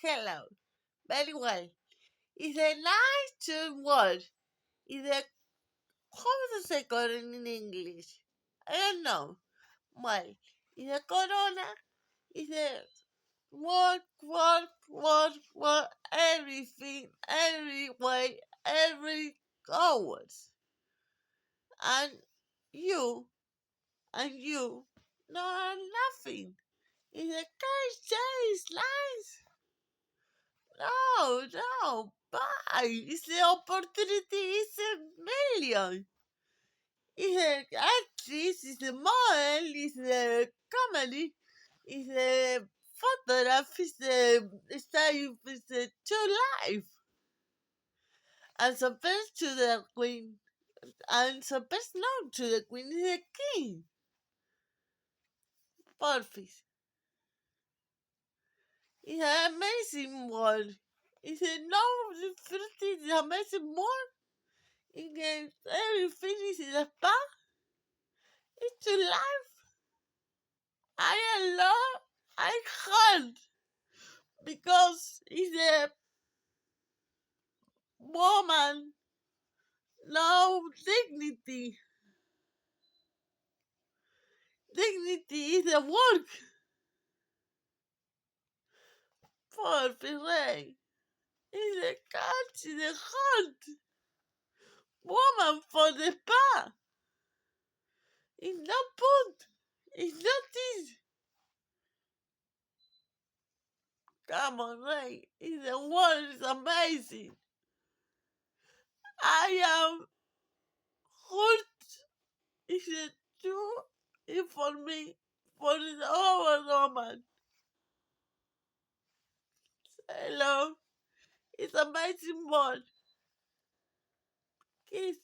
hello. Very well. It's a nice word. It's a, how does it go in English? I don't know. Well, it's a corona. It's a work, everything, every way, every hours. And you, you, no, nothing. It's a case nice. No, bye. It's the opportunity is a million. It's a actress, it's a model, it's a comedy, it's a photograph, it's a to life. And supposed to the queen, and supposed not to the queen is the king. Porfis. It's an amazing world. It's a no, the first is an amazing world. It gets everything is in the spa. It's to life. I love, I can't. Because it's a woman, no dignity. Dignity is a work for Ferrey. It's a cat, it's a hunt. Woman for the spa. It's not put. It's not this. Come on, Ray. It's the world is amazing. I am hurt. It's a true for me. For the over woman. Hello. It's amazing world. Kiss.